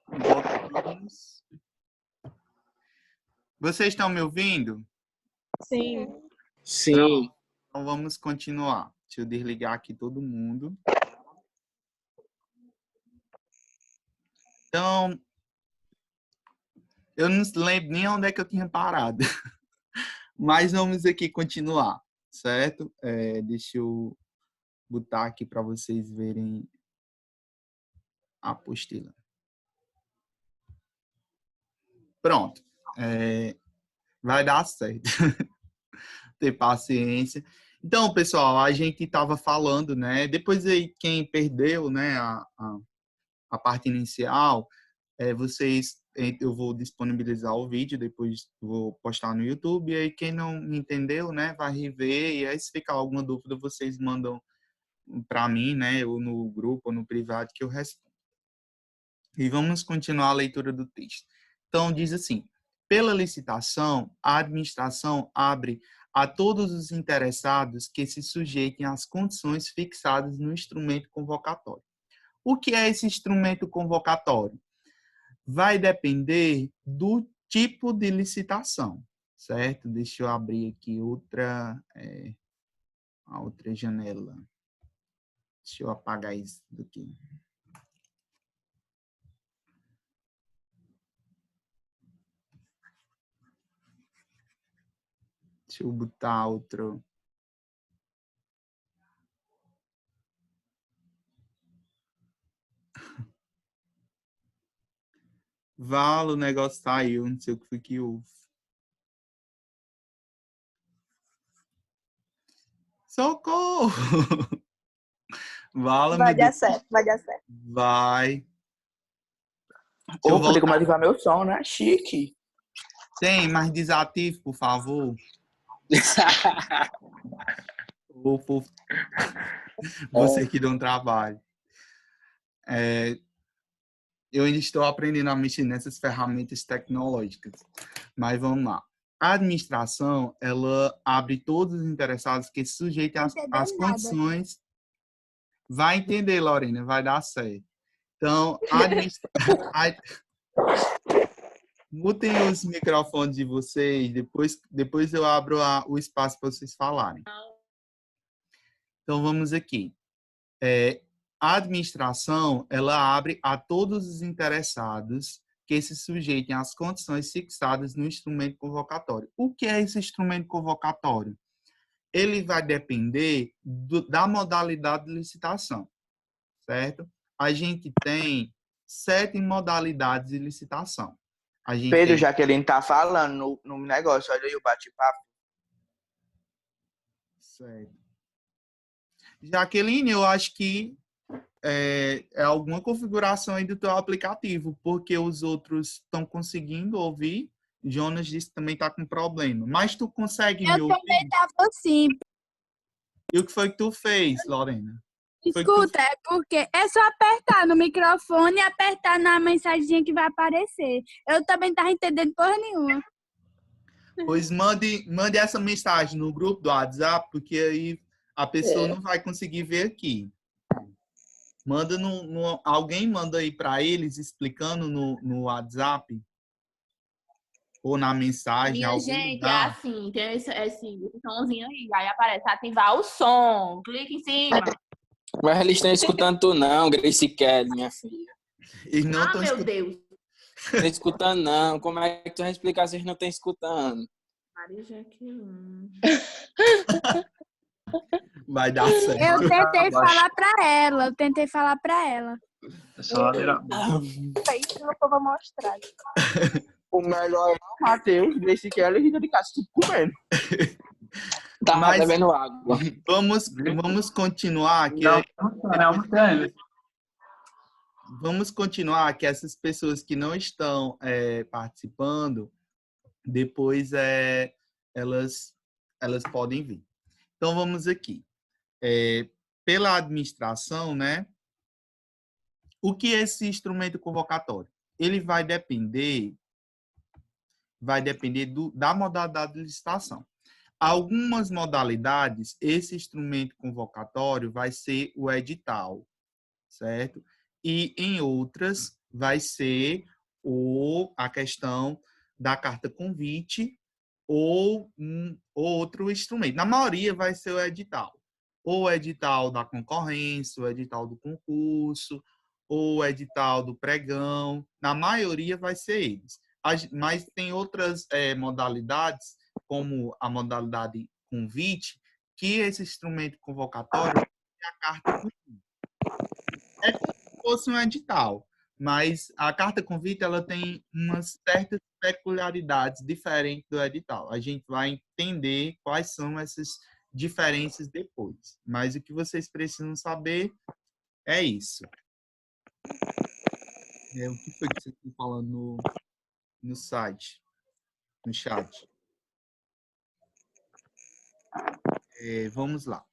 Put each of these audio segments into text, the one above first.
Voltamos. Vocês estão me ouvindo? Sim. Sim. Então vamos continuar. Deixa eu desligar aqui todo mundo. Então, eu não lembro nem onde é que eu tinha parado. Mas vamos aqui continuar, certo? Deixa eu botar aqui para vocês verem a apostila. Pronto. Vai dar certo. Ter paciência. Então, pessoal, a gente estava falando, né? Depois aí, quem perdeu, né, a parte inicial, eu vou disponibilizar o vídeo, depois vou postar no YouTube, e aí quem não entendeu, né, vai rever, e aí se ficar alguma dúvida, vocês mandam para mim, né, ou no grupo, ou no privado, que eu respondo. E vamos continuar a leitura do texto. Então, diz assim: pela licitação, a administração abre a todos os interessados que se sujeitem às condições fixadas no instrumento convocatório. O que é esse instrumento convocatório? Vai depender do tipo de licitação, certo? Deixa eu abrir aqui a outra janela. Deixa eu apagar isso daqui. Deixa eu botar outro. Vala, o negócio saiu, não sei o que foi que houve. Socorro! Vala, Vai dar certo, vai dar certo. Vai. Opa, tem como ativar meu som, né? Chique. Tem, mas desativo, por favor. Você que dá um trabalho. Eu ainda estou aprendendo a mexer nessas ferramentas tecnológicas. Mas vamos lá. A administração, ela abre todos os interessados que se sujeitem às condições. Vai entender, Lorena, vai dar certo. Então, mutem os microfones de vocês, depois eu abro o espaço para vocês falarem. Então, vamos aqui. A administração, ela abre a todos os interessados que se sujeitem às condições fixadas no instrumento convocatório. O que é esse instrumento convocatório? Ele vai depender da modalidade de licitação, certo? A gente tem 7 modalidades de licitação. Pedro, Jaqueline tá falando no negócio, olha aí o bate-papo. Certo. Jaqueline, eu acho que é alguma configuração aí do teu aplicativo, porque os outros estão conseguindo ouvir. Jonas disse que também está com problema. Mas tu consegue me ouvir? Eu também estava assim. E o que foi que tu fez, Lorena? Escuta, é porque é só apertar no microfone e apertar na mensagem que vai aparecer. Eu também estava entendendo porra nenhuma. Pois mande essa mensagem no grupo do WhatsApp, porque aí a pessoa não vai conseguir ver aqui. Manda alguém manda aí para eles explicando no WhatsApp ou na mensagem. Minha gente, é assim, tem esse somzinho aí aparece ativar o som, clica em cima. Mas eles estão escutando tu não, Grace Kelly, minha filha. Meu Deus. Não estão escutando não, como é que tu vai explicar se eles não estão escutando? Maria Jaqueline. Vai dar certo. Eu tentei falar pra ela. É só ladeira. Isso eu vou mostrar. O melhor é o Matheus, Grace Kelly e Rita de Castro comendo. Tá bebendo água. Vamos continuar aqui. Vamos continuar que essas pessoas que não estão participando, depois elas podem vir. Então, vamos aqui. Pela administração, né? O que é esse instrumento convocatório? Ele vai depender da modalidade de licitação. Algumas modalidades, esse instrumento convocatório vai ser o edital, certo? E em outras vai ser a questão da carta convite ou outro instrumento. Na maioria vai ser o edital. Ou o edital da concorrência, o edital do concurso, ou o edital do pregão. Na maioria vai ser eles. Mas tem outras modalidades, como a modalidade convite, que esse instrumento convocatório é a carta convite. É como se fosse um edital, mas a carta convite ela tem umas certas peculiaridades diferentes do edital. A gente vai entender quais são essas diferenças depois. Mas o que vocês precisam saber é isso. O que foi que vocês estão falando no site, no chat? Vamos lá.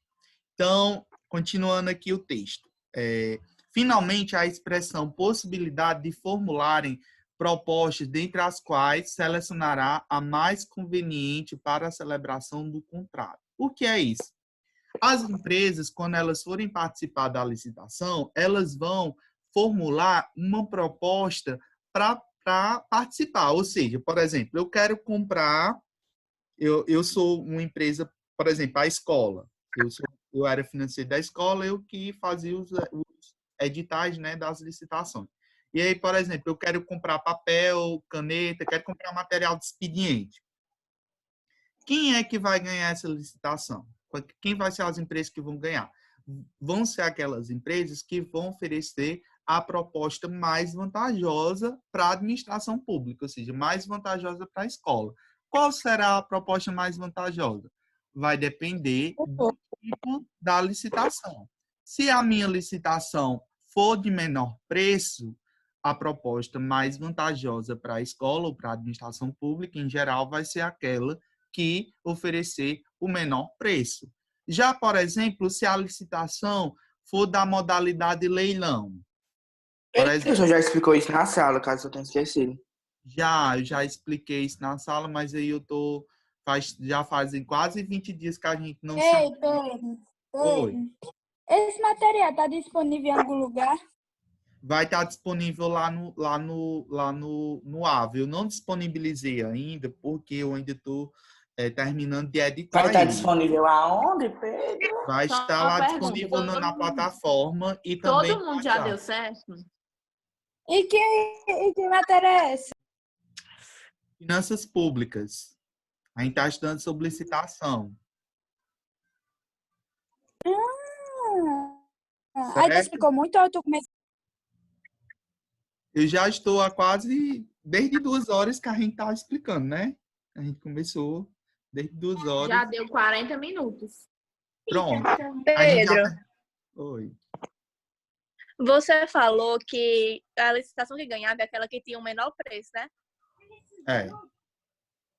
Então, continuando aqui o texto. Finalmente, a expressão possibilidade de formularem propostas, dentre as quais selecionará a mais conveniente para a celebração do contrato. O que é isso? As empresas, quando elas forem participar da licitação, elas vão formular uma proposta para participar. Ou seja, por exemplo, eu quero comprar, eu sou uma empresa, por exemplo, a escola. Eu era financeiro da escola, eu que fazia os editais, né, das licitações. E aí, por exemplo, eu quero comprar papel, caneta, quero comprar material de expediente. Quem é que vai ganhar essa licitação? Quem vai ser as empresas que vão ganhar? Vão ser aquelas empresas que vão oferecer a proposta mais vantajosa para a administração pública, ou seja, mais vantajosa para a escola. Qual será a proposta mais vantajosa? Vai depender do tipo da licitação. Se a minha licitação for de menor preço, a proposta mais vantajosa para a escola ou para a administração pública, em geral, vai ser aquela que oferecer o menor preço. Já, por exemplo, se a licitação for da modalidade leilão. Por exemplo, você já explicou isso na sala, caso eu tenha esquecido. Eu já expliquei isso na sala, mas aí já fazem quase 20 dias que a gente não Ei, Pedro. Oi. Esse material está disponível em algum lugar? Vai estar disponível lá no AVE. Eu não disponibilizei ainda, porque eu ainda estou terminando de editar. Vai estar disponível aonde, Pedro? Vai estar lá disponível na plataforma e também. Todo mundo já deu certo? E que matéria é essa? Finanças públicas. A gente está estudando sobre licitação. Aí tu explicou muito ou tu começou? Eu já estou há quase desde 2 horas que a gente está explicando, né? A gente começou desde 2 horas. Já deu 40 minutos. Pronto. Pedro, Oi. você falou que a licitação que ganhava é aquela que tinha o menor preço, né?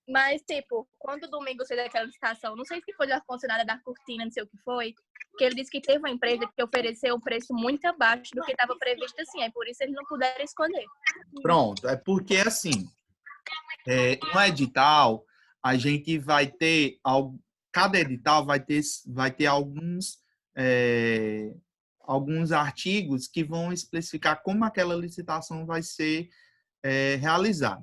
Mas, tipo, quando o domingo fez aquela licitação, não sei se foi da funcionária da cortina, não sei o que foi, que ele disse que teve uma empresa que ofereceu um preço muito abaixo do que estava previsto assim, é por isso eles não puderam escolher. Pronto, é porque assim, no edital, a gente vai ter, cada edital vai ter alguns artigos que vão especificar como aquela licitação vai ser realizada.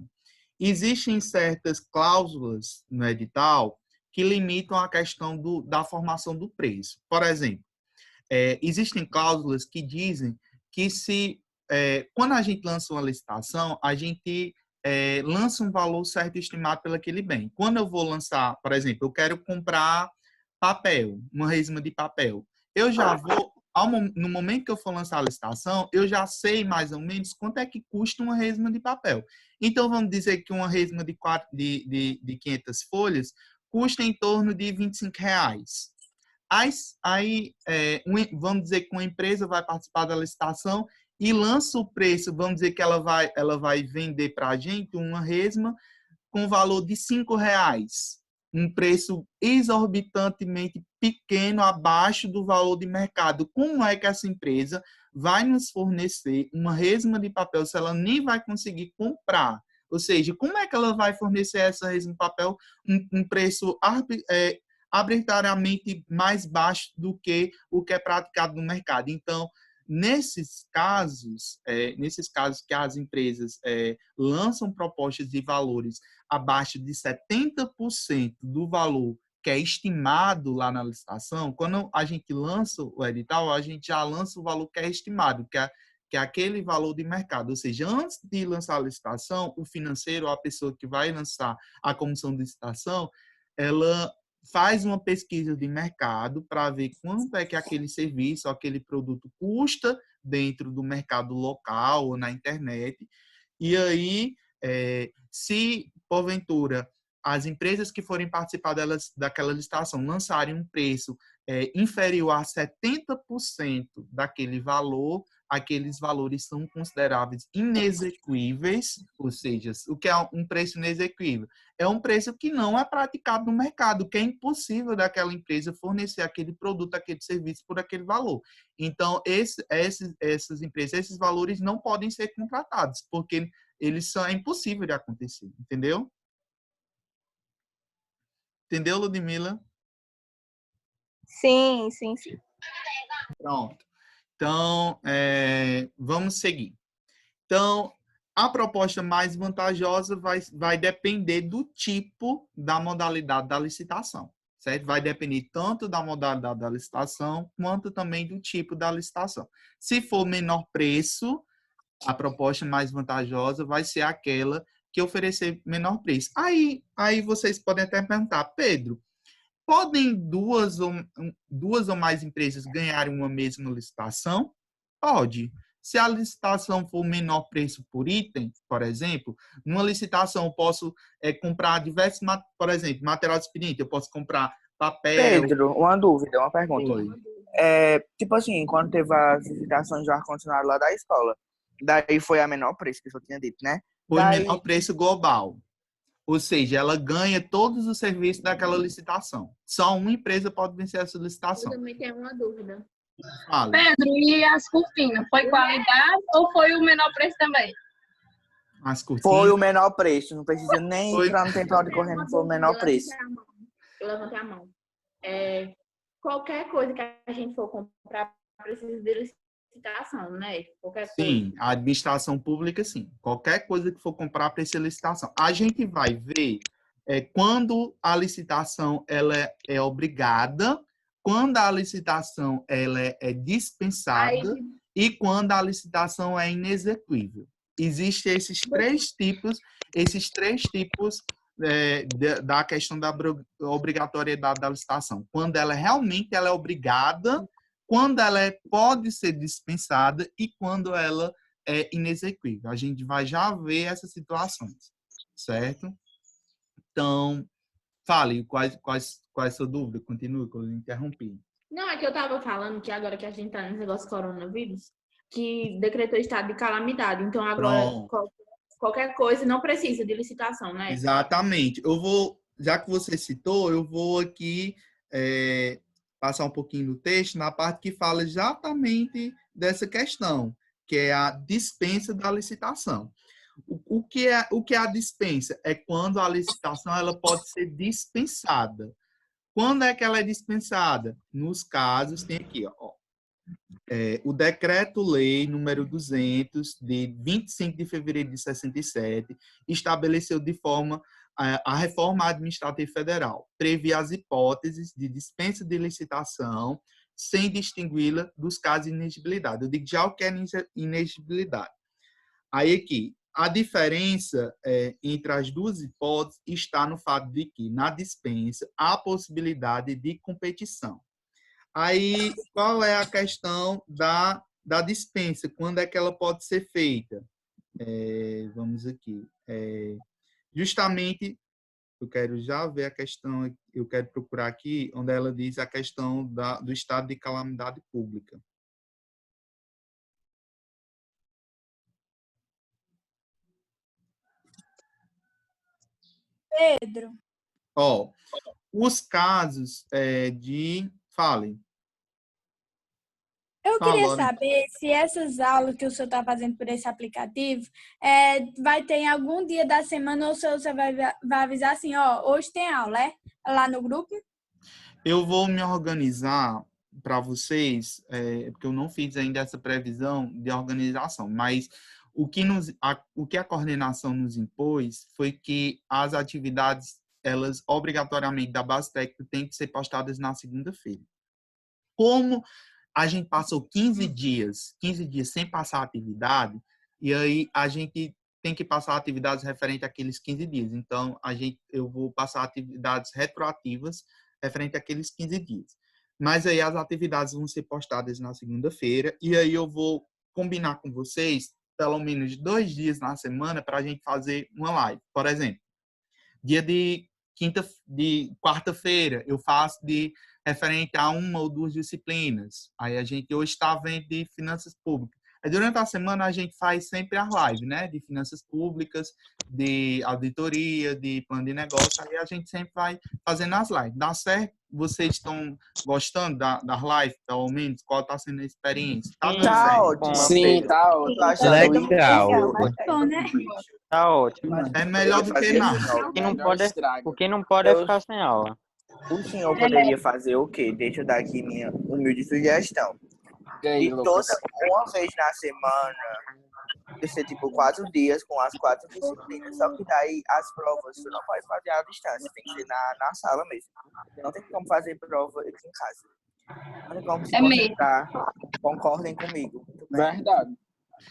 Existem certas cláusulas no edital que limitam a questão da formação do preço. Por exemplo, existem cláusulas que dizem que quando a gente lança uma licitação, a gente lança um valor certo estimado pelo aquele bem. Quando eu vou lançar, por exemplo, eu quero comprar papel, uma resma de papel. Eu já vou, no momento que eu for lançar a licitação, eu já sei mais ou menos quanto é que custa uma resma de papel. Então, vamos dizer que uma resma de 500 folhas custa em torno de R$25. Aí, vamos dizer que uma empresa vai participar da licitação e lança o preço, vamos dizer que ela vai vender para a gente uma resma com valor de R$5. Um preço exorbitantemente pequeno, abaixo do valor de mercado. Como é que essa empresa vai nos fornecer uma resma de papel se ela nem vai conseguir comprar? Ou seja, como é que ela vai fornecer essa resma de papel um preço arbitrariamente mais baixo do que o que é praticado no mercado? Então, Nesses casos que as empresas lançam propostas de valores abaixo de 70% do valor que é estimado lá na licitação, quando a gente lança o edital, a gente já lança o valor que é estimado, que é aquele valor de mercado. Ou seja, antes de lançar a licitação, o financeiro, a pessoa que vai lançar a comissão de licitação, ela faz uma pesquisa de mercado para ver quanto é que aquele serviço, aquele produto custa dentro do mercado local ou na internet. E aí, se porventura as empresas que forem participar daquela licitação lançarem um preço inferior a 70% daquele valor, aqueles valores são consideráveis inexequíveis, ou seja, o que é um preço inexequível? É um preço que não é praticado no mercado, que é impossível daquela empresa fornecer aquele produto, aquele serviço por aquele valor. Então, essas empresas, esses valores não podem ser contratados, porque é impossível de acontecer, entendeu? Entendeu, Ludmila? Sim. Pronto. Então, vamos seguir. Então, a proposta mais vantajosa vai depender do tipo da modalidade da licitação, certo? Vai depender tanto da modalidade da licitação, quanto também do tipo da licitação. Se for menor preço, a proposta mais vantajosa vai ser aquela que oferecer menor preço. Aí vocês podem até perguntar, Pedro, podem duas ou mais empresas ganharem uma mesma licitação? Pode. Se a licitação for menor preço por item, por exemplo, numa licitação eu posso comprar diversos, por exemplo, material de expediente, eu posso comprar papel. Pedro, uma dúvida, uma pergunta. Oi. Tipo assim, quando teve as licitações de ar-condicionado lá da escola, daí foi a menor preço que eu tinha dito, né? Foi menor preço global. Ou seja, ela ganha todos os serviços daquela licitação. Só uma empresa pode vencer essa licitação. Eu também tenho uma dúvida. Fala. Pedro, e as cortinas? Foi qualidade ou foi o menor preço também? As cortinas. Foi o menor preço, não precisa nem entrar no tempo de correndo, foi o menor preço. Eu levantei a mão. Qualquer coisa que a gente for comprar precisa de licitação, né? Sim, a administração pública, sim. Qualquer coisa que for comprar precisa de licitação. A gente vai ver quando a licitação ela é obrigada, quando a licitação ela é dispensada e quando a licitação é inexequível. Existem esses três tipos da questão da obrigatoriedade da licitação. Quando ela realmente é obrigada, quando ela pode ser dispensada e quando ela é inexequível. A gente vai já ver essas situações, certo? Então, fale, qual é a sua dúvida? Continue, que eu interrompi. Não, é que eu estava falando que agora que a gente está nesse negócio coronavírus, que decretou estado de calamidade. Então, agora, qualquer coisa não precisa de licitação, né? Exatamente. Já que você citou, eu vou aqui passar um pouquinho do texto na parte que fala exatamente dessa questão, que é a dispensa da licitação. O que é a dispensa? É quando a licitação ela pode ser dispensada. Quando é que ela é dispensada? Nos casos, tem aqui, ó, o Decreto-Lei número 200, de 25 de fevereiro de 67, estabeleceu de forma a reforma administrativa federal, previa as hipóteses de dispensa de licitação sem distingui-la dos casos de inexigibilidade. Eu digo já o que é inexigibilidade. Aí aqui, a diferença entre as duas hipóteses está no fato de que, na dispensa, há possibilidade de competição. Aí, qual é a questão da dispensa? Quando é que ela pode ser feita? Vamos aqui. Justamente, eu quero já ver a questão, eu quero procurar aqui, onde ela diz a questão do estado de calamidade pública. Pedro. Os casos de... Fale. Eu queria saber se essas aulas que o senhor está fazendo por esse aplicativo vai ter em algum dia da semana ou se você vai avisar assim, hoje tem aula, lá no grupo? Eu vou me organizar para vocês, porque eu não fiz ainda essa previsão de organização, mas o que a coordenação nos impôs foi que as atividades, elas obrigatoriamente da base técnica têm que ser postadas na segunda-feira. Como a gente passou 15 dias sem passar a atividade, e aí a gente tem que passar atividades referentes àqueles 15 dias. Então, eu vou passar atividades retroativas referente àqueles 15 dias. Mas aí as atividades vão ser postadas na segunda-feira, e aí eu vou combinar com vocês pelo menos 2 dias na semana para a gente fazer uma live. Por exemplo, dia de quarta-feira eu faço referente a 1 ou 2 disciplinas. Aí a gente hoje está vendo de finanças públicas. Aí durante a semana a gente faz sempre as lives, né? De finanças públicas, de auditoria, de plano de negócio. Aí a gente sempre vai fazendo as lives. Dá certo? Vocês estão gostando das lives, pelo menos? Qual está sendo a experiência? Tá dando Tá certo? ótimo. Sim, tá ótimo. Tô achando Legal. Bom, né? Tá ótimo. É melhor do que nada. O que não pode é ficar sem aula. O senhor poderia fazer o quê? Deixa eu dar aqui minha humilde sugestão. E aí, De Lucas? uma vez na semana, de ser tipo 4 dias com as 4 disciplinas. Só que daí as provas você não pode fazer à distância, tem que ser na sala mesmo. Não tem como fazer prova aqui em casa. Não tem como se concentrar. Concordem comigo. Verdade.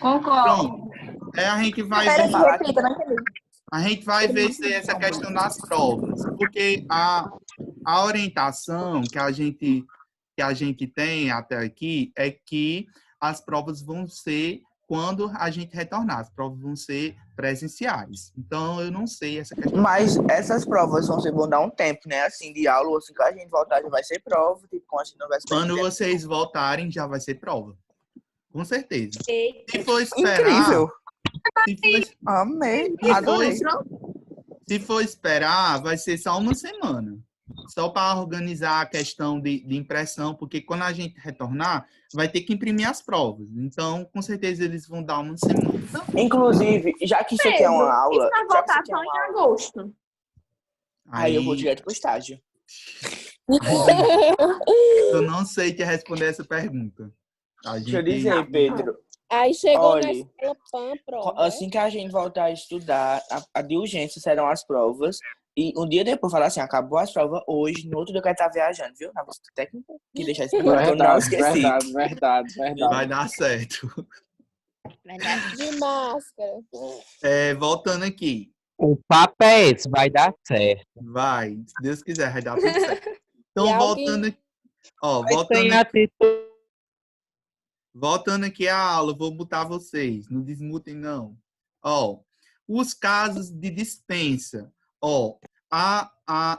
Concordo. Pronto. A gente vai ver. A gente vai ver se essa questão das provas, porque a orientação que a gente tem até aqui é que as provas vão ser quando a gente retornar, as provas vão ser presenciais. Então, eu não sei essa questão. Mas essas provas vão dar um tempo, né? Assim, de aula, assim, que a gente voltar já vai ser prova, tipo, quando a gente não vai ser Quando vocês voltarem, já vai ser prova. Com certeza. Eita. Se for esperar... Incrível! Se for, Amei! se Adorei! se for esperar, vai ser só uma semana. Só para organizar a questão de impressão, porque quando a gente retornar, vai ter que imprimir as provas. Então, com certeza, eles vão dar uma semana. Então, Inclusive, já que isso aqui é uma aula... Isso vai já que voltar isso aqui é só uma em aula, agosto. aí eu vou direto pro estágio. eu não sei te responder essa pergunta. Deixa eu dizer, Pedro. Aí chegou na Olha, escola, pã, prova. assim que a gente voltar a estudar, a de urgência serão as provas. E um dia depois falar assim, acabou as provas hoje, no outro dia eu quero estar viajando, viu? Na visita técnica, que deixar isso pra que eu não esqueci. Verdade. Vai dar certo. De máscara. Voltando aqui. O papo é esse, vai dar certo. Vai, se Deus quiser, vai dar tudo certo. Então, E voltando aqui. Ó, voltando aqui à aula, vou botar vocês. Não desmutem, não. Ó, os casos de dispensa. Ó,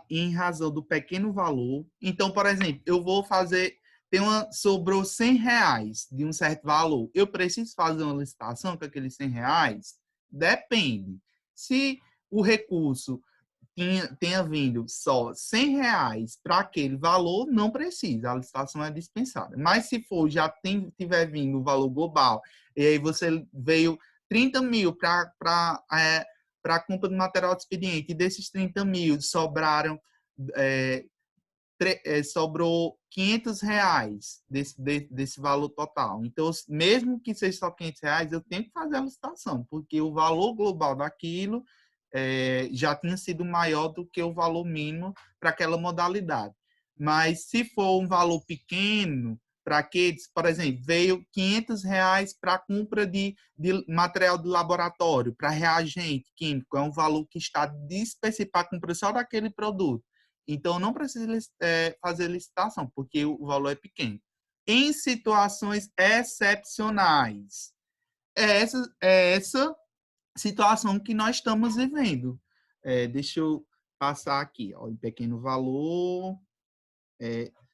em razão do pequeno valor. Então, por exemplo, eu vou fazer... sobrou R$100 de um certo valor. Eu preciso fazer uma licitação com aqueles R$100? Depende. Se o recurso tenha vindo só R$100 para aquele valor, não precisa. A licitação é dispensada. Mas se tiver vindo o valor global, e aí você veio 30 mil para a compra do material de expediente, e desses 30 mil sobrou R$500 desse valor total. Então, mesmo que seja só R$500, eu tenho que fazer a licitação, porque o valor global daquilo já tinha sido maior do que o valor mínimo para aquela modalidade. Mas se for um valor pequeno, para aqueles, por exemplo, veio R$500 para a compra de material de laboratório, para reagente químico, é um valor que está específico para a compra só daquele produto. Então, não precisa fazer licitação, porque o valor é pequeno. Em situações excepcionais, essa situação que nós estamos vivendo. Deixa eu passar aqui, ó, em pequeno valor,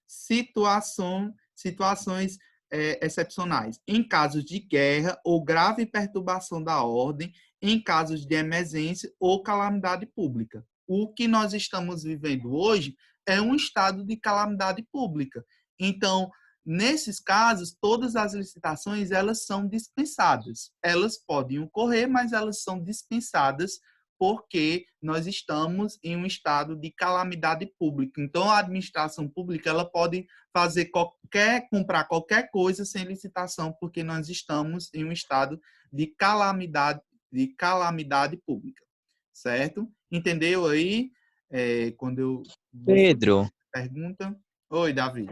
situações excepcionais. Em casos de guerra ou grave perturbação da ordem, em casos de emergência ou calamidade pública. O que nós estamos vivendo hoje é um estado de calamidade pública. Então, nesses casos, todas as licitações, elas são dispensadas. Elas podem ocorrer, mas elas são dispensadas porque nós estamos em um estado de calamidade pública. Então, a administração pública ela pode comprar qualquer coisa sem licitação, porque nós estamos em um estado de calamidade pública, certo? Entendeu aí? Quando Pedro, pergunta. Oi, Davi.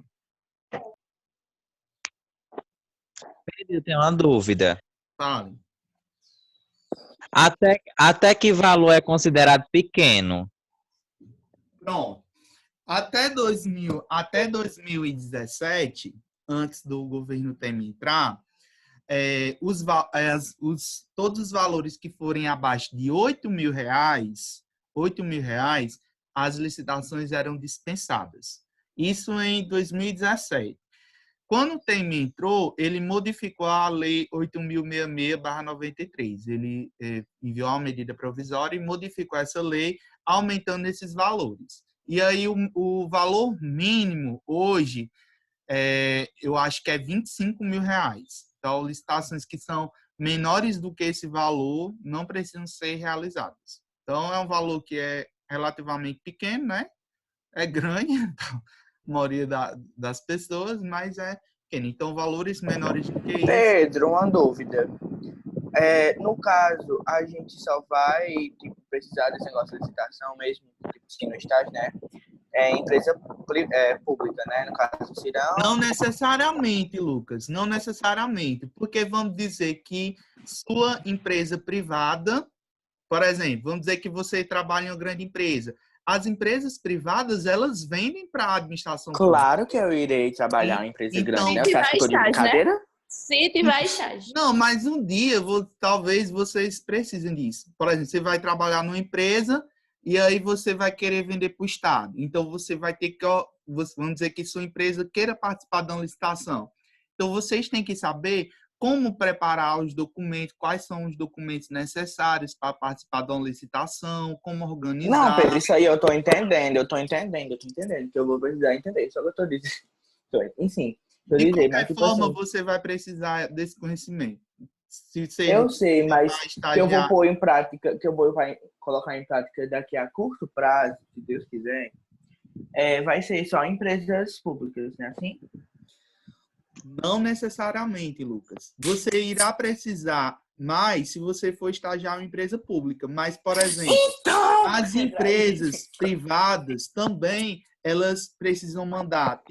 eu tenho uma dúvida. Fale. Até que valor é considerado pequeno? Pronto. Até 2017, antes do governo Temer entrar, todos os valores que forem abaixo de R$ 8.000, as licitações eram dispensadas. Isso em 2017. Quando o Temer entrou, ele modificou a Lei 8.066/93. Ele enviou uma medida provisória e modificou essa lei, aumentando esses valores. E aí o valor mínimo hoje, eu acho que é R$ 25.000. Então, licitações que são menores do que esse valor não precisam ser realizadas. Então, é um valor que é relativamente pequeno, né? É grande, a maioria das pessoas, mas é pequeno. Então, valores menores do que isso. Pedro, uma dúvida. No caso, a gente só vai precisar desse negócio de licitação mesmo, assim, no estágio, né? Empresa pública, né? No caso, serão... Não necessariamente, Lucas. Não necessariamente. Porque vamos dizer que sua empresa privada, por exemplo, vamos dizer que você trabalha em uma grande empresa. As empresas privadas, elas vendem para a administração pública. Claro que eu irei trabalhar em empresa grande, né? Se Você acha tiver que eu tô de estágio, né? brincadeira? Se tiver estágio. Não, mas um dia, talvez vocês precisem disso. Por exemplo, você vai trabalhar numa empresa e aí você vai querer vender para o Estado. Então, você vai ter que, vamos dizer que sua empresa queira participar da licitação. Então, vocês têm que saber como preparar os documentos, quais são os documentos necessários para participar de uma licitação, como organizar. Não, Pedro, isso aí eu tô entendendo, que eu vou precisar entender, só que eu tô dizendo. Enfim, De qualquer forma, você vai precisar desse conhecimento. Eu sei, mas que eu vou pôr em prática, que eu vou colocar em prática daqui a curto prazo, se Deus quiser, vai ser só empresas públicas, né? Assim? Não necessariamente, Lucas. Você irá precisar mais se você for estagiar em empresa pública. Mas, por exemplo, as empresas privadas também, elas precisam mandar.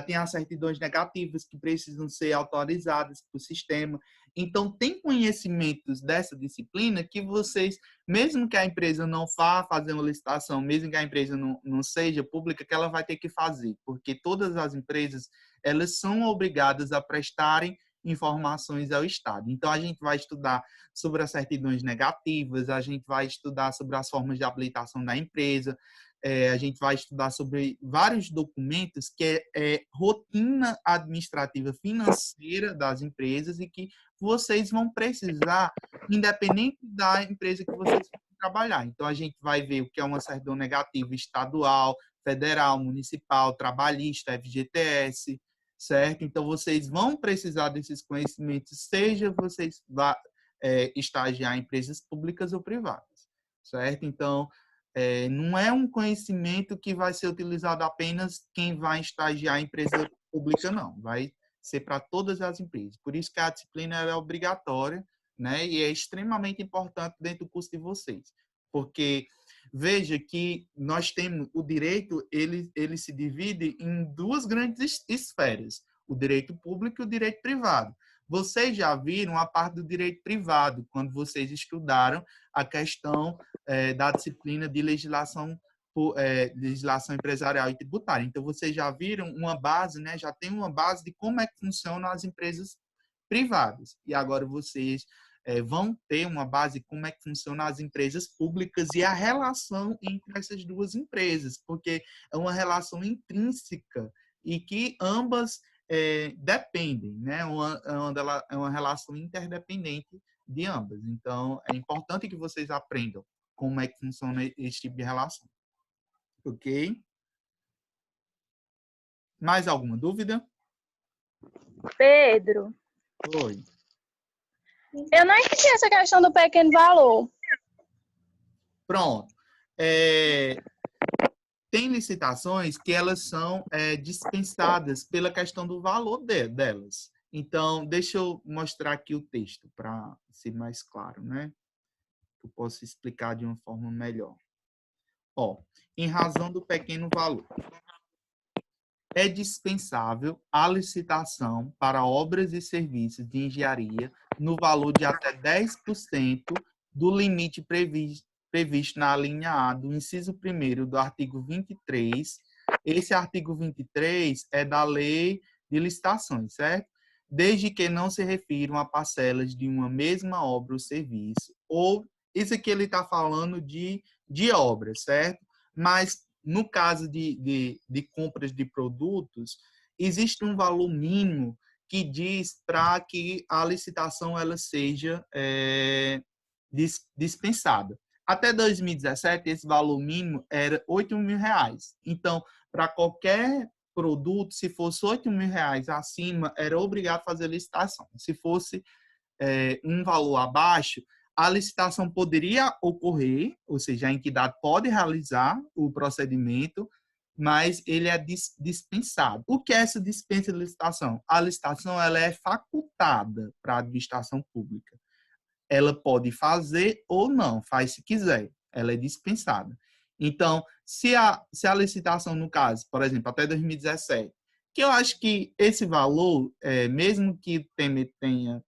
Tem as certidões negativas que precisam ser autorizadas para o sistema. Então, tem conhecimentos dessa disciplina que vocês, mesmo que a empresa não vá fazer uma licitação, mesmo que a empresa não seja pública, que ela vai ter que fazer. Porque todas as empresas, elas são obrigadas a prestarem informações ao Estado. Então, a gente vai estudar sobre as certidões negativas, a gente vai estudar sobre as formas de habilitação da empresa, a gente vai estudar sobre vários documentos que é rotina administrativa financeira das empresas e que vocês vão precisar, independente da empresa que vocês vão trabalhar. Então, a gente vai ver o que é uma certidão negativa estadual, federal, municipal, trabalhista, FGTS, certo? Então, vocês vão precisar desses conhecimentos, seja vocês estagiar em empresas públicas ou privadas, certo? Então, não é um conhecimento que vai ser utilizado apenas quem vai estagiar em empresa pública, não. Vai ser para todas as empresas. Por isso que a disciplina é obrigatória, né? E é extremamente importante dentro do curso de vocês. Porque, veja que nós temos o direito, ele se divide em duas grandes esferas. O direito público e o direito privado. Vocês já viram a parte do direito privado, quando vocês estudaram a questão da disciplina de legislação empresarial e tributária. Então, vocês já viram uma base, né? Já tem uma base de como é que funcionam as empresas privadas. E agora vocês vão ter uma base de como é que funcionam as empresas públicas e a relação entre essas duas empresas, porque é uma relação intrínseca e que ambas dependem, né? É uma relação interdependente de ambas. Então, é importante que vocês aprendam como é que funciona esse tipo de relação. Ok? Mais alguma dúvida? Pedro, Oi. eu não entendi essa questão do pequeno valor. Pronto. Tem licitações que elas são dispensadas pela questão do valor delas. Então, deixa eu mostrar aqui o texto para ser mais claro, né? Eu posso explicar de uma forma melhor. Em razão do pequeno valor, é dispensável a licitação para obras e serviços de engenharia no valor de até 10% do limite previsto na linha A do inciso 1º do artigo 23. Esse artigo 23 é da Lei de Licitações, certo? Desde que não se refiram a parcelas de uma mesma obra ou serviço. Ou, isso aqui ele está falando de obras, certo? Mas, no caso de compras de produtos, existe um valor mínimo que diz para que a licitação ela seja dispensada. Até 2017, esse valor mínimo era R$8.000. Então, para qualquer produto, se fosse R$8.000 acima, era obrigado a fazer licitação. Se fosse um valor abaixo, a licitação poderia ocorrer, ou seja, a entidade pode realizar o procedimento, mas ele é dispensado. O que é essa dispensa de licitação? A licitação ela é facultada para a administração pública. Ela pode fazer ou não, faz se quiser. Ela é dispensada. Então, se a licitação, no caso, por exemplo, até 2017, que eu acho que esse valor, mesmo que o Temer tenha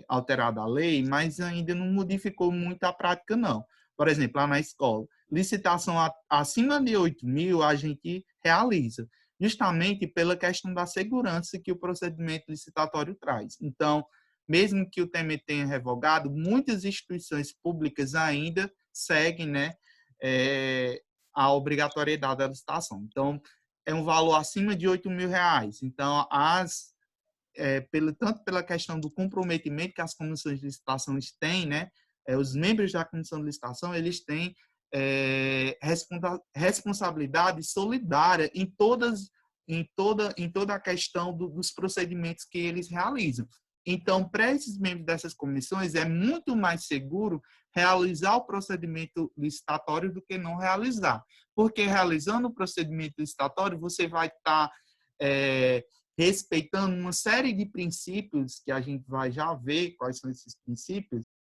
alterado a lei, mas ainda não modificou muito a prática, não. Por exemplo, lá na escola, licitação acima de 8.000 a gente realiza, justamente pela questão da segurança que o procedimento licitatório traz. Então, mesmo que o Temer tenha revogado, muitas instituições públicas ainda seguem, né, a obrigatoriedade da licitação. Então, é um valor acima de R$8.000. Então, tanto pela questão do comprometimento que as comissões de licitações têm, né, os membros da comissão de licitação, eles têm responsabilidade solidária em toda a questão dos procedimentos que eles realizam. Então, para esses membros dessas comissões, é muito mais seguro realizar o procedimento licitatório do que não realizar. Porque realizando o procedimento licitatório, você vai estar respeitando uma série de princípios, que a gente vai já ver quais são esses princípios,